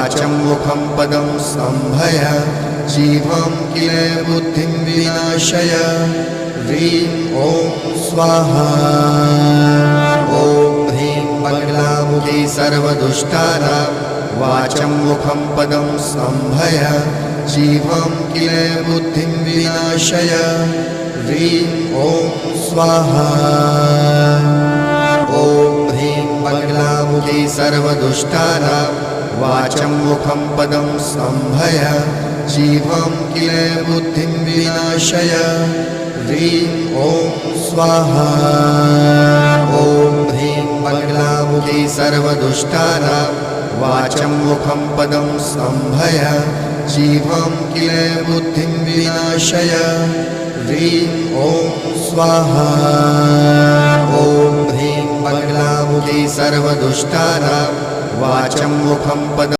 वाचं मुखं पदं सम्भय जीवं किल बुद्धिं विनाशय ह्रीं ॐ स्वाहा ॐ ह्रीं बगलामुखी सर्वदुष्टानां वाचं मुखं पदं सम्भय जीवं किल बुद्धिं विनाशय ह्रीं ॐ स्वाहा ॐ ह्रीं बगलामुखी सर्वदुष्टानां वाचं मुखं पदं सम्भय जीवं किल बुद्धिं विनाशय ह्रीं ॐ स्वाहा ॐ ह्रीं बगलामुखी सर्वदुष्टानां वाचं मुखं पदं सम्भय जीवं किल बुद्धिं विनाशय ह्रीं ॐ स्वाहा ॐ ह्रीं बगलामुखी सर्वदुष्टानां वाचं मुखं पदं